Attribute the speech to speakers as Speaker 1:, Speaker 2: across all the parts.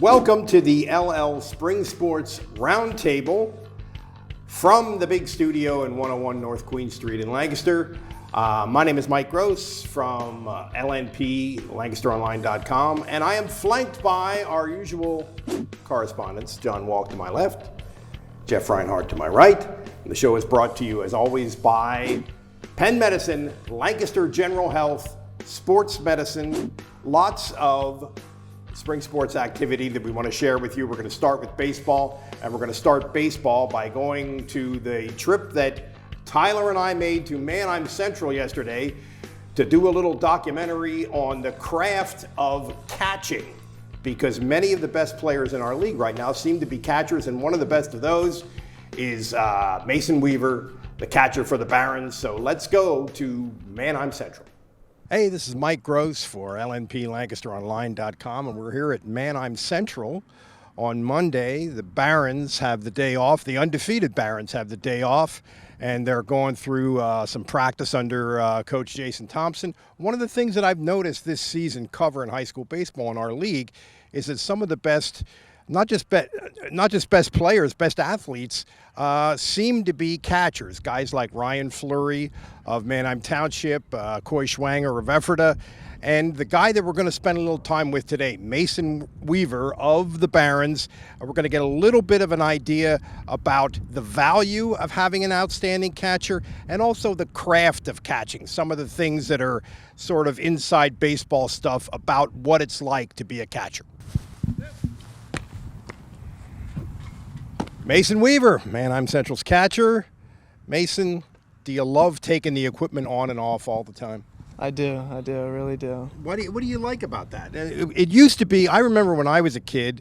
Speaker 1: Welcome to the LL Spring Sports Roundtable from the big studio in 101 North Queen Street in Lancaster. My name is Mike Gross from LNP, LancasterOnline.com, and I am flanked by our usual correspondents, John Walk to my left, Jeff Reinhardt to my right. And the show is brought to you, as always, by Penn Medicine, Lancaster General Health, Sports Medicine, lots of spring sports activity that we want to share with you. We're going to start with baseball, and we're going to start baseball by going to the trip that Tyler and I made to Manheim Central yesterday to do a little documentary on the craft of catching, because many of the best players in our league right now seem to be catchers, and one of the best of those is Mason Weaver, the catcher for the Barons. So let's go to Manheim Central. Hey, this is Mike Gross for LNP, LancasterOnline.com, and we're here at Manheim Central on Monday. The Barons have the day off. The undefeated Barons have the day off, and they're going through some practice under Coach Jason Thompson. One of the things that I've noticed this season covering high school baseball in our league is that some of the best, not just best players, best athletes, seem to be catchers. Guys like Ryan Fleury of Manheim Township, Coy Schwanger of Ephrata, and the guy that we're going to spend a little time with today, Mason Weaver of the Barons. We're going to get a little bit of an idea about the value of having an outstanding catcher and also the craft of catching, some of the things that are sort of inside baseball stuff about what it's like to be a catcher. Mason Weaver, Manheim Central's catcher. Mason, do you love taking the equipment on and off all the time?
Speaker 2: I really do.
Speaker 1: What do you like about that? It used to be, I remember when I was a kid,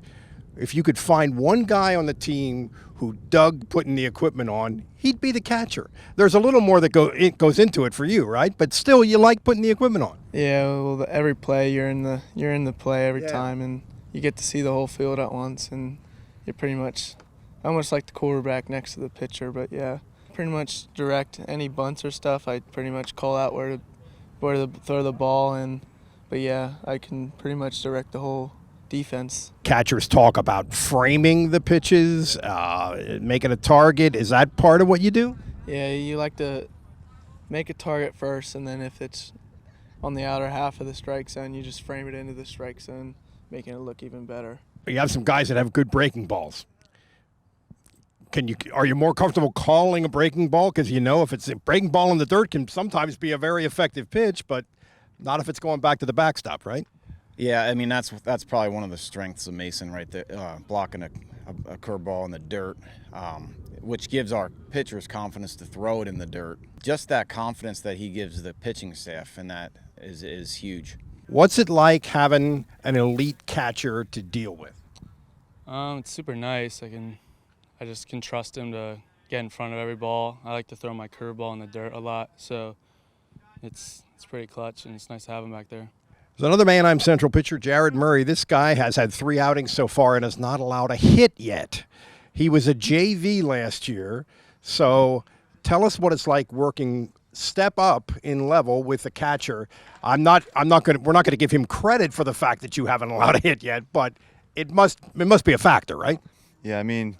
Speaker 1: if you could find one guy on the team who dug putting the equipment on, he'd be the catcher. There's a little more that goes into it for you, right? But still, you like putting the equipment on.
Speaker 2: Yeah, well, every play you're in the play every time, and you get to see the whole field at once, and you're pretty much almost like the quarterback next to the pitcher. But yeah, pretty much direct any bunts or stuff. I pretty much call out where to throw the ball, but yeah, I can pretty much direct the whole defense.
Speaker 1: Catchers talk about framing the pitches, making a target. Is that part of what you do?
Speaker 2: Yeah, you like to make a target first, and then if it's on the outer half of the strike zone, you just frame it into the strike zone, making it look even better.
Speaker 1: You have some guys that have good breaking balls. Are you more comfortable calling a breaking ball? Because if it's a breaking ball in the dirt can sometimes be a very effective pitch, but not if it's going back to the backstop, right?
Speaker 3: Yeah, I mean, that's probably one of the strengths of Mason right there, blocking a curveball in the dirt, which gives our pitchers confidence to throw it in the dirt. Just that confidence that he gives the pitching staff, and that is huge.
Speaker 1: What's it like having an elite catcher to deal with?
Speaker 4: It's super nice. I just can trust him to get in front of every ball. I like to throw my curveball in the dirt a lot, so it's pretty clutch, and it's nice to have him back there.
Speaker 1: There's another Manheim Central pitcher, Jared Murray. This guy has had 3 outings so far and has not allowed a hit yet. He was a JV last year, so tell us what it's like working step up in level with the catcher. We're not going to give him credit for the fact that you haven't allowed a hit yet, but it must be a factor, right?
Speaker 5: Yeah, I mean,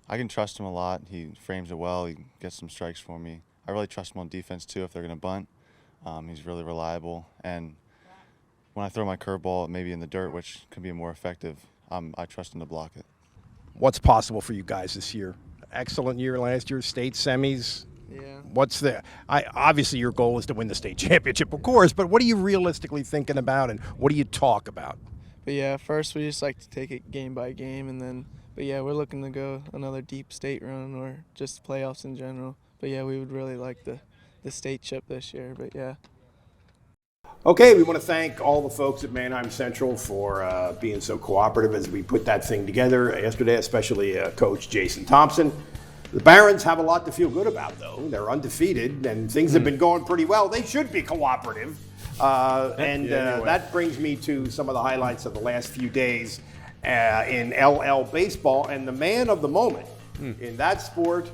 Speaker 5: I can trust him a lot. He frames it well. He gets some strikes for me. I really trust him on defense, too, if they're going to bunt. He's really reliable. And when I throw my curveball, maybe in the dirt, which could be more effective, I trust him to block it.
Speaker 1: What's possible for you guys this year? Excellent year last year, state semis.
Speaker 2: Yeah.
Speaker 1: Obviously your goal is to win the state championship, of course, but what are you realistically thinking about, and what do you talk about?
Speaker 2: But yeah, first we just like to take it game by game, and then but yeah, we're looking to go another deep state run or just playoffs in general. But yeah, we would really like the state chip this year, but yeah.
Speaker 1: Okay, we want to thank all the folks at Manheim Central for being so cooperative as we put that thing together yesterday, especially Coach Jason Thompson. The Barons have a lot to feel good about, though. They're undefeated, and things have been going pretty well. They should be cooperative. That brings me to some of the highlights of the last few days in LL baseball, and the man of the moment in that sport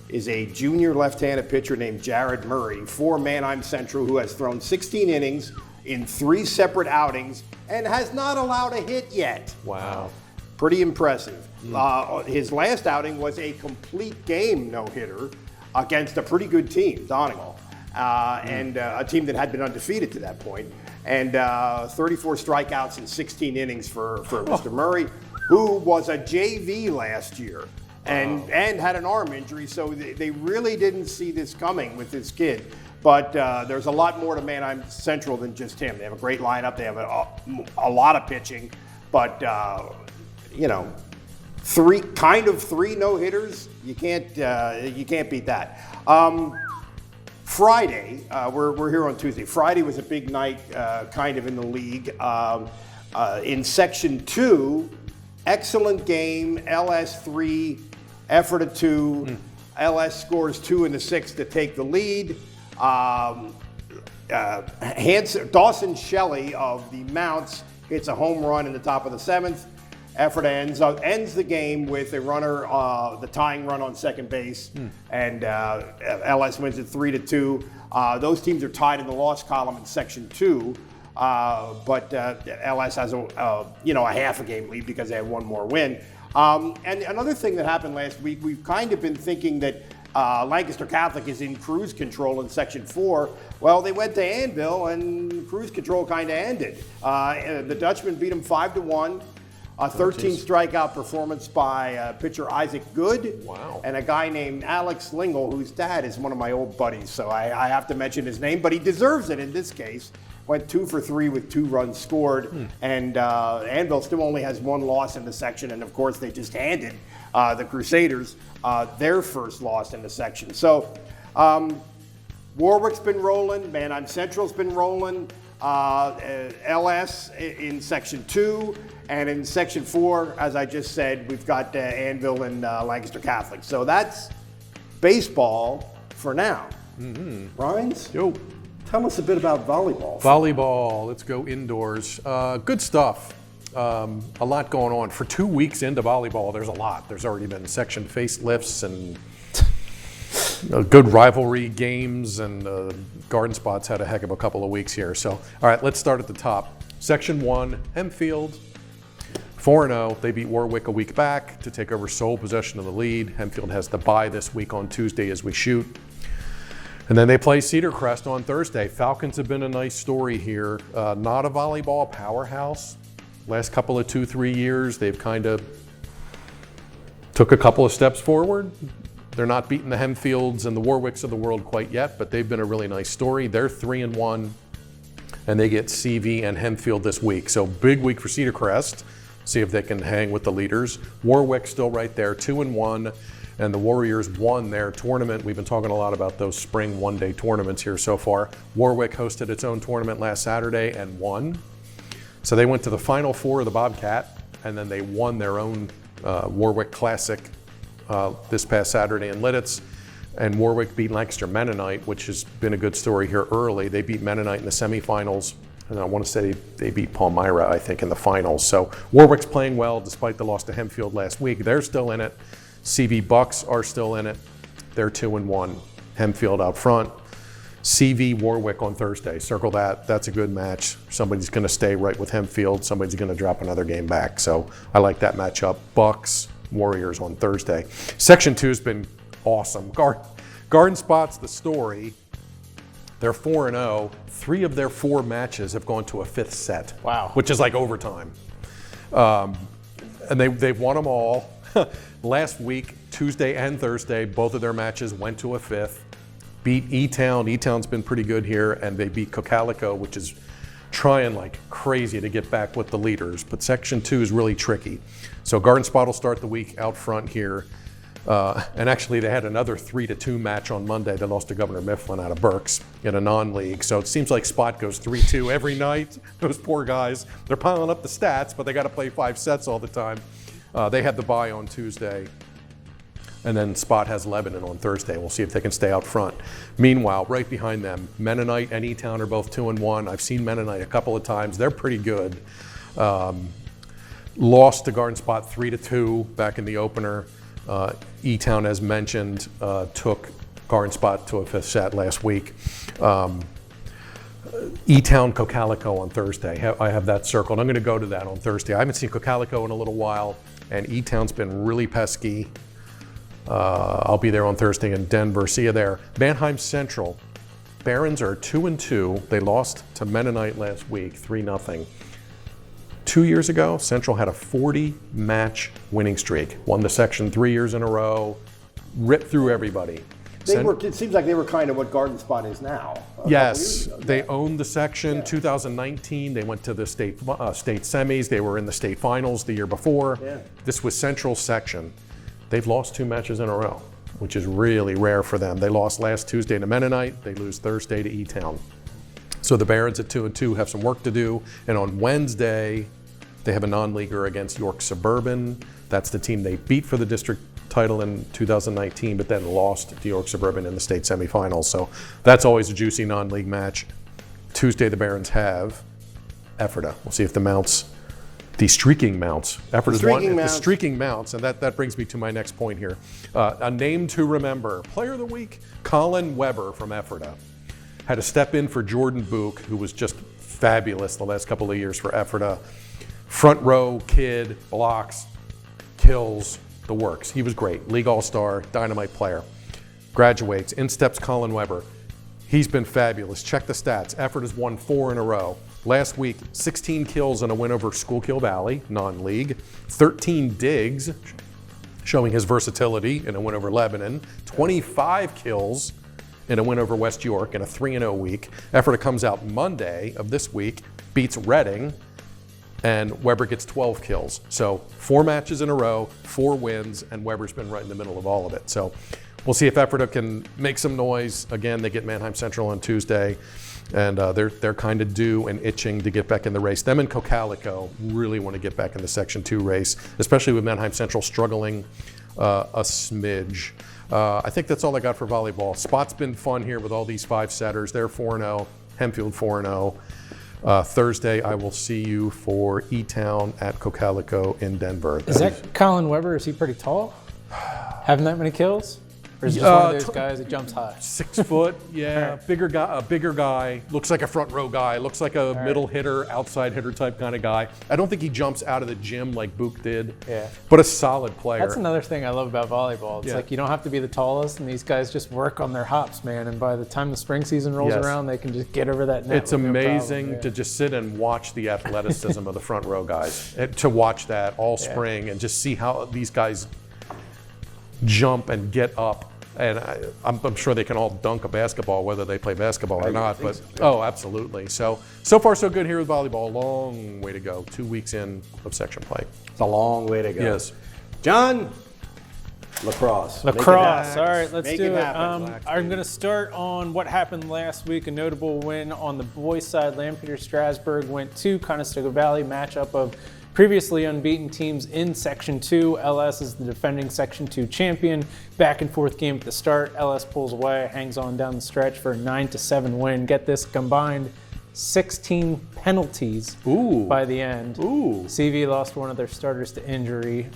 Speaker 1: is a junior left-handed pitcher named Jared Murray for Manheim Central, who has thrown 16 innings, in 3 separate outings and has not allowed a hit yet.
Speaker 6: Wow.
Speaker 1: Pretty impressive. His last outing was a complete game no-hitter against a pretty good team, Donegal, and a team that had been undefeated to that point. And 34 strikeouts in 16 innings for Mr. Murray, who was a JV last year and had an arm injury, so they really didn't see this coming with this kid. But there's a lot more to Manheim Central than just him. They have a great lineup. They have a lot of pitching, but three no-hitters. You can't beat that. Friday, we're here on Tuesday. Friday was a big night, kind of in the league. In Section 2, excellent game. LS 3, effort of 2. LS scores 2 in the 6th to take the lead. Dawson Shelley of the Mounts hits a home run in the top of the 7th. Effort ends the game with a runner, the tying run on second base, and LS wins it 3-2. Those teams are tied in the loss column in Section 2, but LS has a half a game lead because they had one more win. And another thing that happened last week, we've kind of been thinking that Lancaster Catholic is in cruise control in Section 4. Well, they went to Anvil, and cruise control kind of ended. The Dutchmen beat them 5-1. A 13 strikeout performance by pitcher Isaac Good.
Speaker 6: Wow. And
Speaker 1: a guy named Alex Lingle, whose dad is one of my old buddies, so I have to mention his name, but he deserves it in this case. Went 2 for 3 with 2 runs scored, and Anvil still only has 1 loss in the section, and of course they just handed the Crusaders their first loss in the section. So Warwick's been rolling, Manheim Central's been rolling, LS in Section 2, and in Section 4, as I just said, we've got Anvil and Lancaster Catholic. So that's baseball for now. Rhines?
Speaker 6: Yo.
Speaker 1: Tell us a bit about volleyball.
Speaker 6: Volleyball, let's go indoors. Good stuff. A lot going on. For 2 weeks into volleyball, there's a lot. There's already been section facelifts and good rivalry games, and Garden Spot's had a heck of a couple of weeks here. So, all right, let's start at the top. Section 1, Hempfield, 4-0. They beat Warwick a week back to take over sole possession of the lead. Hempfield has the bye this week on Tuesday as we shoot. And then they play Cedar Crest on Thursday. Falcons have been a nice story here. Not a volleyball powerhouse. Last couple of 2-3 years, they've kind of took a couple of steps forward. They're not beating the Hempfields and the Warwicks of the world quite yet, but they've been a really nice story. They're 3-1, and they get CV and Hempfield this week. So big week for Cedar Crest. See if they can hang with the leaders. Warwick still right there, 2-1. And the Warriors won their tournament. We've been talking a lot about those spring one-day tournaments here so far. Warwick hosted its own tournament last Saturday and won. So they went to the Final Four of the Bobcat, and then they won their own Warwick Classic this past Saturday in Lidditz. And Warwick beat Lancaster Mennonite, which has been a good story here early. They beat Mennonite in the semifinals. And I want to say they beat Palmyra, I think, in the finals. So Warwick's playing well despite the loss to Hempfield last week. They're still in it. CV Bucks are still in it. They're 2-1. Hempfield out front. CV Warwick on Thursday. Circle that. That's a good match. Somebody's going to stay right with Hempfield. Somebody's going to drop another game back. So I like that matchup. Bucks, Warriors on Thursday. Section 2 has been awesome. Garden Spot's the story. They're 4-0. 3 of their 4 matches have gone to a 5th set.
Speaker 1: Wow.
Speaker 6: Which is like overtime. And they've won them all. Last week, Tuesday and Thursday, both of their matches went to a 5th. Beat E-Town. E-Town's been pretty good here, and they beat Cocalico, which is trying like crazy to get back with the leaders. But Section 2 is really tricky. So Garden Spot will start the week out front here. And actually, they had another 3-2 match on Monday. They lost to Governor Mifflin out of Berks in a non-league. So it seems like Spot goes 3-2 every night. Those poor guys, they're piling up the stats, but they got to play 5 sets all the time. They had the bye on Tuesday, and then Spot has Lebanon on Thursday. We'll see if they can stay out front. Meanwhile, right behind them, Mennonite and E-Town are both 2-1. I've seen Mennonite a couple of times. They're pretty good. Lost to Garden Spot 3-2 back in the opener. E-Town, as mentioned, took Garden Spot to a 5th set last week. E-Town Cocalico on Thursday. I have that circled. I'm going to go to that on Thursday. I haven't seen Cocalico in a little while, and E-Town's been really pesky. I'll be there on Thursday in Denver. See you there. Manheim Central. Barons are 2-2. They lost to Mennonite last week, 3-0. 2 years ago, Central had a 40-match winning streak. Won the section 3 years in a row. Ripped through everybody.
Speaker 1: It seems like they were kind of what Garden Spot is now.
Speaker 6: Yes, they owned the section. 2019, they went to the state semis. They were in the state finals the year before.
Speaker 1: Yeah.
Speaker 6: This was Central's section. They've lost 2 matches in a row, which is really rare for them. They lost last Tuesday to Mennonite. They lose Thursday to E-Town. So the Barons at 2-2 have some work to do. And on Wednesday, they have a non-leaguer against York Suburban. That's the team they beat for the district title in 2019, but then lost to York Suburban in the state semifinals. So that's always a juicy non-league match. Tuesday, the Barons have Ephrata. We'll see if the streaking mounts. Ephrata's won. The streaking mounts, and that brings me to my next point here. A name to remember. Player of the week, Colin Weber from Ephrata. Had to step in for Jordan Book, who was just fabulous the last couple of years for Ephrata. Front row kid, blocks, kills, the works. He was great. League All-Star, dynamite player. Graduates. In steps Colin Weber. He's been fabulous. Check the stats. Effort has won 4 in a row. Last week, 16 kills and a win over Schuylkill Valley, non-league. 13 digs, showing his versatility in a win over Lebanon. 25 kills in a win over West York in a 3-0 week. Ephrata comes out Monday of this week, beats Reading, and Weber gets 12 kills. So 4 matches in a row, 4 wins, and Weber's been right in the middle of all of it. So we'll see if Ephrata can make some noise. Again, they get Manheim Central on Tuesday, and they're kind of due and itching to get back in the race. Them and Cocalico really want to get back in the Section 2 race, especially with Manheim Central struggling a smidge. I think that's all I got for volleyball. Spot's been fun here with all these 5 setters. They're 4-0, Hempfield 4-0. Thursday, I will see you for E-Town at Cocalico in Denver.
Speaker 7: Is that Colin Weber? Is he pretty tall? Having that many kills? Or is he just one of those guys that jumps high?
Speaker 6: 6 foot, yeah. Bigger guy. Looks like a front row guy. Looks like a middle hitter, outside hitter type kind of guy. I don't think he jumps out of the gym like Book did.
Speaker 7: Yeah.
Speaker 6: But a solid player.
Speaker 7: That's another thing I love about volleyball. It's like you don't have to be the tallest, and these guys just work on their hops, man. And by the time the spring season rolls around, they can just get over that net.
Speaker 6: It's amazing to just sit and watch the athleticism of the front row guys. And to watch that all spring and just see how these guys jump and get up. And I'm sure they can all dunk a basketball, whether they play basketball or not. But absolutely. So far so good here with volleyball. Long way to go. 2 weeks in of section play.
Speaker 1: It's a long way to go.
Speaker 6: Yes.
Speaker 1: John, lacrosse.
Speaker 7: Lacrosse. All right, let's
Speaker 1: Make
Speaker 7: do
Speaker 1: it
Speaker 7: it.
Speaker 1: happen.
Speaker 7: I'm going to start on what happened last week. A notable win on the boys' side. Lampeter Strasburg went to Conestoga Valley, matchup of previously unbeaten teams in Section 2. LS is the defending Section 2 champion. Back and forth game at the start. LS pulls away, hangs on down the stretch for a 9-7 win. Get this, combined 16 penalties by the end. CV lost one of their starters to injury.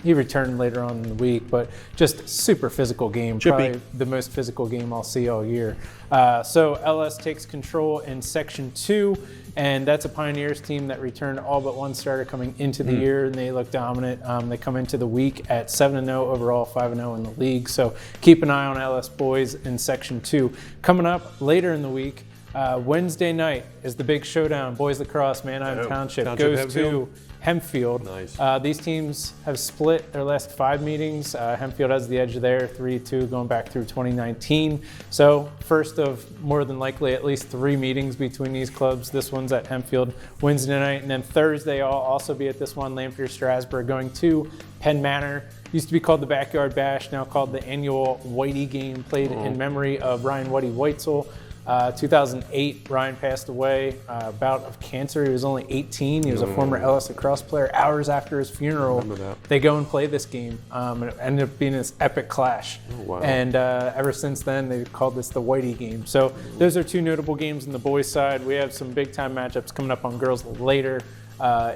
Speaker 7: He returned later on in the week, but just super physical game. Probably the most physical game I'll see all year. So LS takes control in Section 2, and that's a Pioneers team that returned all but one starter coming into the year, and they look dominant. They come into the week at 7-0 overall, 5-0 in the league. So keep an eye on LS boys in Section 2. Coming up later in the week, Wednesday night is the big showdown. Boys lacrosse, Manheim Township goes to Hempfield.
Speaker 6: Nice.
Speaker 7: These teams have split their last 5 meetings. Hempfield has the edge there, 3-2 going back through 2019. So first of more than likely at least 3 meetings between these clubs. This one's at Hempfield Wednesday night, and then Thursday I'll also be at this one. Lampeter Strasburg going to Penn Manor. Used to be called the Backyard Bash, now called the annual Whitey game, played in memory of Ryan Whitey Weitzel. 2008, Ryan passed away, bout of cancer. He was only 18. He was a former LS lacrosse player. Hours after his funeral, they go and play this game. And it ended up being this epic clash. And ever since then, they've called this the Whitey game. So those are 2 notable games on the boys' side. We have some big-time matchups coming up on girls later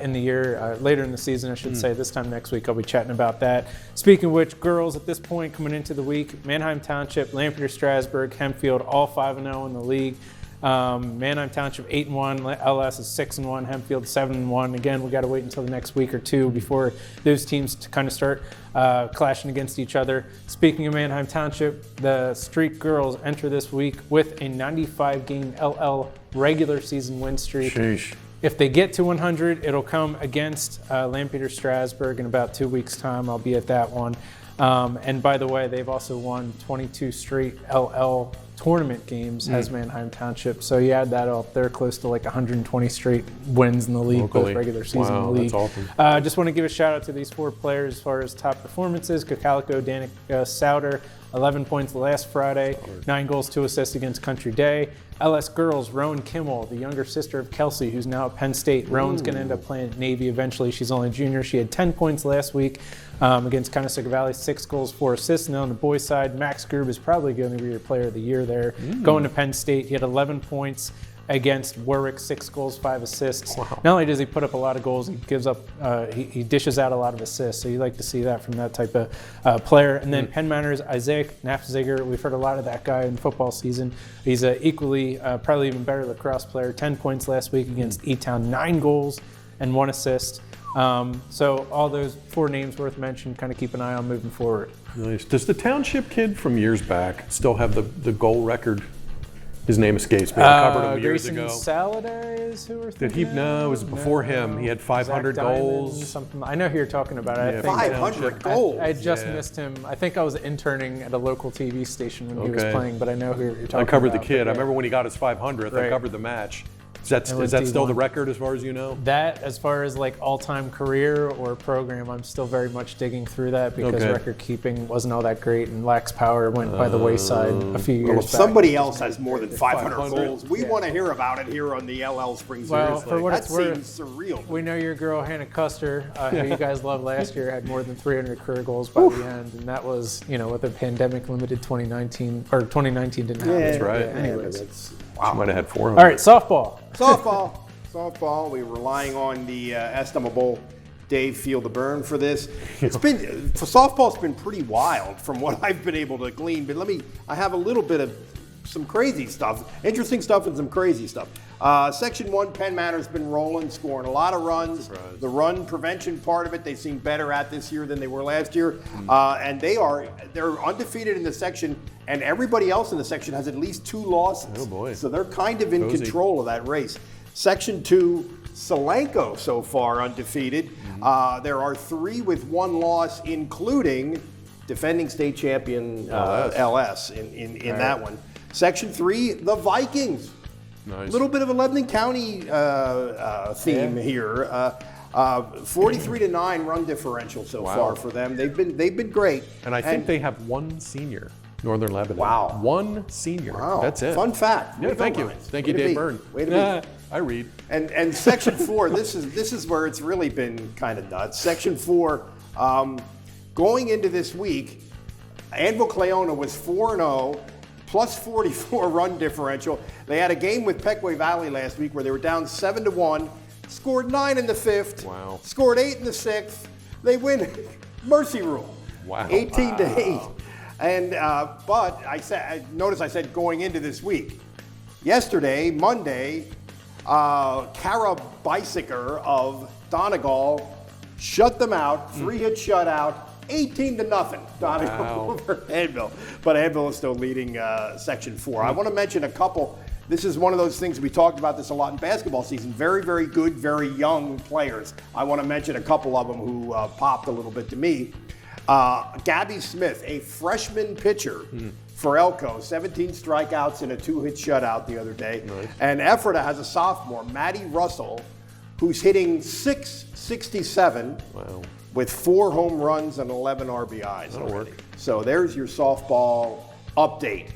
Speaker 7: in the year, later in the season, I should say. This time next week, I'll be chatting about that. Speaking of which, girls at this point coming into the week, Manheim Township, Lampeter Strasburg, Hempfield, all 5-0 in the league. Manheim Township 8-1, LS is 6-1, Hempfield 7-1. Again, we got to wait until the next week or two before those teams to kind of start clashing against each other. Speaking of Manheim Township, the Streak girls enter this week with a 95-game LL regular season win streak.
Speaker 6: Sheesh.
Speaker 7: If they get to 100, it'll come against Lampeter Strasbourg in about 2 weeks' time. I'll be at that one. And by the way, they've also won 22 straight LL tournament games as Manheim Township. So you add that up, they're close to like 120 straight wins in the league,
Speaker 6: Locally.
Speaker 7: both regular season
Speaker 6: Wow,
Speaker 7: and league.
Speaker 6: that's awesome.
Speaker 7: Just want to give a shout out to these 4 players as far as top performances. Cocalico Danica Souter, 11 points last Friday, 9 goals, 2 assists against Country Day. LS girls, Rowan Kimmel, the younger sister of Kelsey, who's now at Penn State. Rowan's going to end up playing at Navy eventually. She's only a junior. She had 10 points last week against Conestoga Valley, 6 goals, 4 assists. And then on the boys' side, Max Grube is probably going to be your player of the year there. Going to Penn State, he had 11 points against Warwick, 6 goals, 5 assists.
Speaker 6: Wow.
Speaker 7: Not only does he put up a lot of goals, he gives up, he dishes out a lot of assists. So you like to see that from that type of player. And then Penn Manor's Isaac Nafziger, we've heard a lot of that guy in football season. He's a equally, probably even better lacrosse player. 10 points last week against E-Town, 9 goals and 1 assist. So all those 4 names worth mentioning, kind of keep an eye on moving forward.
Speaker 6: Nice. Does the Township kid from years back still have the goal record? His name escapes me. I covered him years
Speaker 7: Grayson
Speaker 6: ago.
Speaker 7: Saladay is who we're
Speaker 6: Did
Speaker 7: thinking
Speaker 6: he? No, it was before
Speaker 7: No.
Speaker 6: him. He had 500
Speaker 7: Zach Diamond,
Speaker 6: goals.
Speaker 7: Something. I know who you're talking about. I
Speaker 6: Yeah,
Speaker 7: think
Speaker 1: 500 goals.
Speaker 7: I just
Speaker 6: Yeah.
Speaker 7: missed him. I think I was interning at a local TV station when he was
Speaker 6: Okay.
Speaker 7: playing, but I know who you're talking about.
Speaker 6: I covered the kid.
Speaker 7: but
Speaker 6: I remember when he got his 500th. I
Speaker 7: Right.
Speaker 6: covered the match. Is that
Speaker 7: And with
Speaker 6: still the
Speaker 7: D1.
Speaker 6: record as far as you know?
Speaker 7: That, as far as like all-time career or program, I'm still very much digging through that because
Speaker 6: Okay.
Speaker 7: record keeping wasn't all that great, and Lax Power went by the wayside a few years
Speaker 1: Well,
Speaker 7: back.
Speaker 1: if somebody else has more than 500
Speaker 6: 500,
Speaker 1: goals, we want to hear about it here on the LL Spring
Speaker 7: Well,
Speaker 1: Sports.
Speaker 7: for what
Speaker 1: that
Speaker 7: it's worth,
Speaker 1: seems surreal.
Speaker 7: We know your girl Hannah Custer, who you guys loved last year, had more than 300 career goals by the end, and that was, with a pandemic-limited 2019, or 2019 didn't happen.
Speaker 6: That's right.
Speaker 7: Anyways.
Speaker 6: She might have had 400.
Speaker 7: All right, softball.
Speaker 1: Softball. We're relying on the estimable Dave Field to Burn for this. Softball's been pretty wild from what I've been able to glean. But I have a little bit of some crazy stuff, interesting stuff, and some crazy stuff. Section 1, Penn Manor's been rolling, scoring a lot of runs.
Speaker 6: Surprise.
Speaker 1: The run prevention part of it, they seem better at this year than they were last year. And they're undefeated in the section, and everybody else in the section has at least 2 losses.
Speaker 6: Oh, boy.
Speaker 1: So they're kind of in
Speaker 6: Cozy.
Speaker 1: control of that race. Section 2, Solanco so far undefeated. There are 3 with 1 loss, including defending state champion LS in that one. Section 3, the Vikings.
Speaker 6: Nice.
Speaker 1: Little bit of a Lebanon County theme here. 43-9 run differential so far for them. They've been great.
Speaker 6: And I think they have 1 senior, Northern Lebanon.
Speaker 1: Wow.
Speaker 6: 1 senior.
Speaker 1: Wow.
Speaker 6: That's it.
Speaker 1: Fun fact.
Speaker 6: Yeah,
Speaker 1: Way to
Speaker 6: thank
Speaker 1: go,
Speaker 6: you.
Speaker 1: Ryan.
Speaker 6: Thank
Speaker 1: Way
Speaker 6: you,
Speaker 1: to
Speaker 6: Dave
Speaker 1: be.
Speaker 6: Byrne.
Speaker 1: Way to be.
Speaker 6: I read.
Speaker 1: And Section 4, this is where it's really been kind of nuts. Section 4, going into this week, Anvil Cleona was 4-0, plus 44 run differential. They had a game with Pequay Valley last week where they were down 7-1, scored 9 in the 5th,
Speaker 6: Wow.
Speaker 1: scored 8 in the 6th. They win mercy rule,
Speaker 6: Wow.
Speaker 1: 18-8. And but I said going into this week. Yesterday, Monday, Cara Bicyker of Donegal shut them out, 3-hit shutout, 18-0. Donegal over Anvil. But Anvil is still leading Section 4. I want to mention a couple. This is one of those things, we talked about this a lot in basketball season. Very, very good, very young players. I want to mention a couple of them who popped a little bit to me. Gabby Smith, a freshman pitcher for Elko, 17 strikeouts and a 2-hit shutout the other day.
Speaker 6: Nice.
Speaker 1: And Ephrata has a sophomore, Maddie Russell, who's hitting .667 with 4 home runs and 11 RBIs already. So there's your softball update.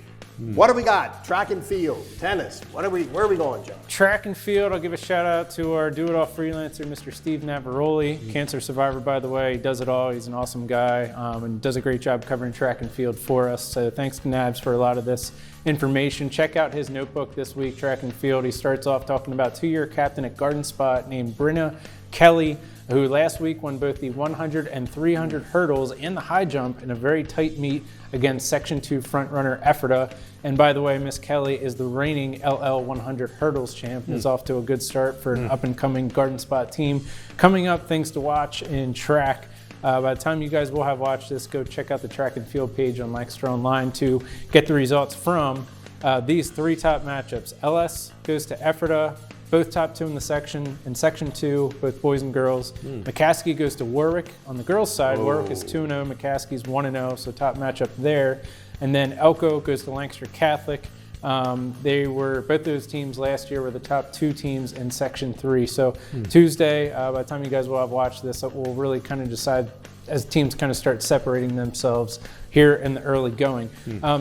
Speaker 1: What do we got? Track and field, tennis. Where are we going, John?
Speaker 7: Track and field, I'll give a shout out to our do-it-all freelancer, Mr. Steve Navaroli, cancer survivor, by the way. He does it all. He's an awesome guy and does a great job covering track and field for us. So thanks to Nabs for a lot of this information. Check out his notebook this week, track and field. He starts off talking about 2-year captain at Garden Spot named Brenna Kelly. who last week won both the 100 and 300 hurdles and the high jump in a very tight meet against Section 2 frontrunner Ephrata. And by the way, Miss Kelly is the reigning LL 100 hurdles champ and is off to a good start for an up-and-coming Garden Spot team. Coming up, things to watch in track. By the time you guys will have watched this, go check out the track and field page on Lancaster Online to get the results from these 3 top matchups. LS goes to Ephrata, both top 2 in the section. In Section 2, both boys and girls. McCaskey goes to Warwick. On the girls' side, Warwick is 2-0, McCaskey's 1-0, so top matchup there. And then Elko goes to Lancaster Catholic. Both those teams last year were the top 2 teams in Section 3. So Tuesday, by the time you guys will have watched this, we'll really kind of decide as teams kind of start separating themselves here in the early going.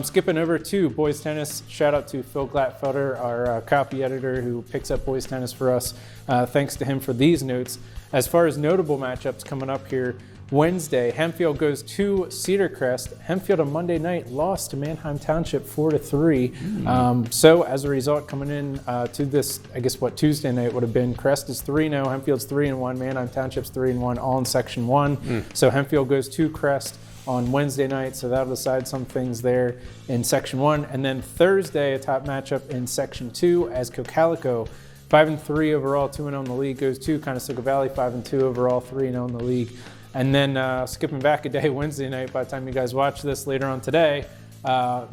Speaker 7: Skipping over to boys tennis, shout out to Phil Glatfelder, our copy editor who picks up boys tennis for us. Thanks to him for these notes. As far as notable matchups coming up here, Wednesday, Hempfield goes to Cedar Crest. Hempfield on Monday night lost to Manheim Township 4-3. So as a result, coming in to this, I guess what Tuesday night would have been, Crest is 3-0, Hempfield's 3-1, Manheim Township's 3-1, all in Section 1. So Hempfield goes to Crest on Wednesday night, so that'll decide some things there in Section 1. And then Thursday, a top matchup in Section 2 as Cocalico, 5-3 overall, 2-0 in the league, goes to Conestoga Valley, 5-2 overall, 3-0 in the league. And then skipping back a day, Wednesday night, by the time you guys watch this later on today,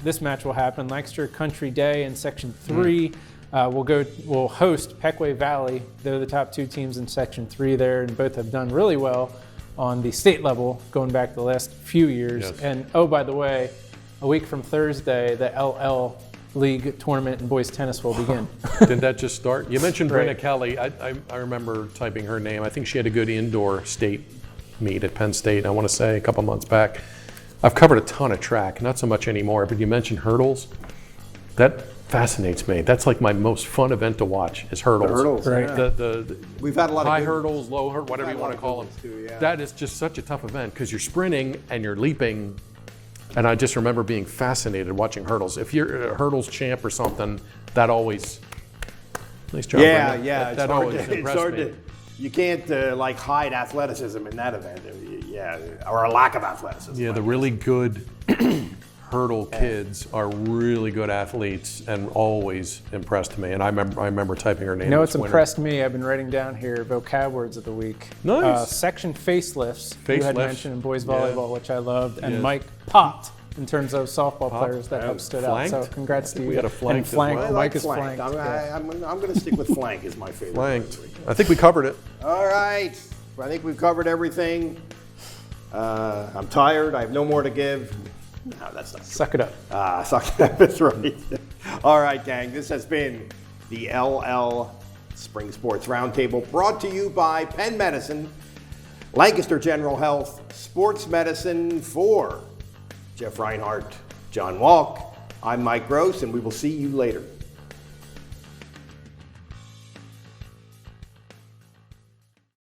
Speaker 7: this match will happen. Lancaster Country Day in Section 3 will host Pequay Valley. They're the top 2 teams in Section 3 there, and both have done really well on the state level going back the last few years.
Speaker 6: Yes.
Speaker 7: And oh, by the way, a week from Thursday, the LL League tournament in boys tennis will begin.
Speaker 6: Didn't that just start? You mentioned Brenna
Speaker 7: Right.
Speaker 6: Kelly. I remember typing her name. I think she had a good indoor state meet at Penn State, I want to say, a couple months back. I've covered a ton of track, not so much anymore, but you mentioned hurdles. That fascinates me. That's like my most fun event to watch is hurdles.
Speaker 1: The hurdles,
Speaker 7: Right.
Speaker 1: yeah. We've had a lot of
Speaker 6: high
Speaker 1: good-
Speaker 6: hurdles, low hurdles, whatever
Speaker 1: had
Speaker 6: you
Speaker 1: a lot
Speaker 6: want to
Speaker 1: of
Speaker 6: call
Speaker 1: good
Speaker 6: them.
Speaker 1: ones too, yeah.
Speaker 6: That is just such a tough event because you're sprinting and you're leaping. And I just remember being fascinated watching hurdles. If you're a hurdles champ or something, that always, nice job,
Speaker 1: Yeah,
Speaker 6: Brenda.
Speaker 1: yeah.
Speaker 6: That always impressed me.
Speaker 1: You can't hide athleticism in that event. Yeah, or a lack of athleticism.
Speaker 6: Yeah, the really good hurdle kids are really good athletes and always impressed me. And I remember typing her name.
Speaker 7: You know
Speaker 6: this
Speaker 7: what's
Speaker 6: winter.
Speaker 7: impressed me? I've been writing down here vocab words of the week.
Speaker 6: Nice.
Speaker 7: Section facelifts, you had
Speaker 6: Facelifts.
Speaker 7: mentioned in boys
Speaker 6: Yeah.
Speaker 7: volleyball, which I loved, and
Speaker 6: Yes.
Speaker 7: Mike popped in terms of softball players that have stood
Speaker 6: Flanked?
Speaker 7: out. So congrats to you.
Speaker 6: We had a flanked
Speaker 7: And
Speaker 6: as
Speaker 7: flank.
Speaker 6: well.
Speaker 1: I
Speaker 7: Mike
Speaker 1: like
Speaker 7: is
Speaker 1: flanked.
Speaker 7: flanked. Yeah.
Speaker 1: I'm going to stick with flank is my favorite.
Speaker 6: Flanked.
Speaker 1: word.
Speaker 6: I think we covered it.
Speaker 1: All right. I think we've covered everything. I'm tired. I have no more to give. No, that's not true.
Speaker 7: Suck it up.
Speaker 1: That's right. All right, gang. This has been the LL Spring Sports Roundtable brought to you by Penn Medicine, Lancaster General Health, Sports Medicine for Jeff Reinhardt, John Walk. I'm Mike Gross, and we will see you later.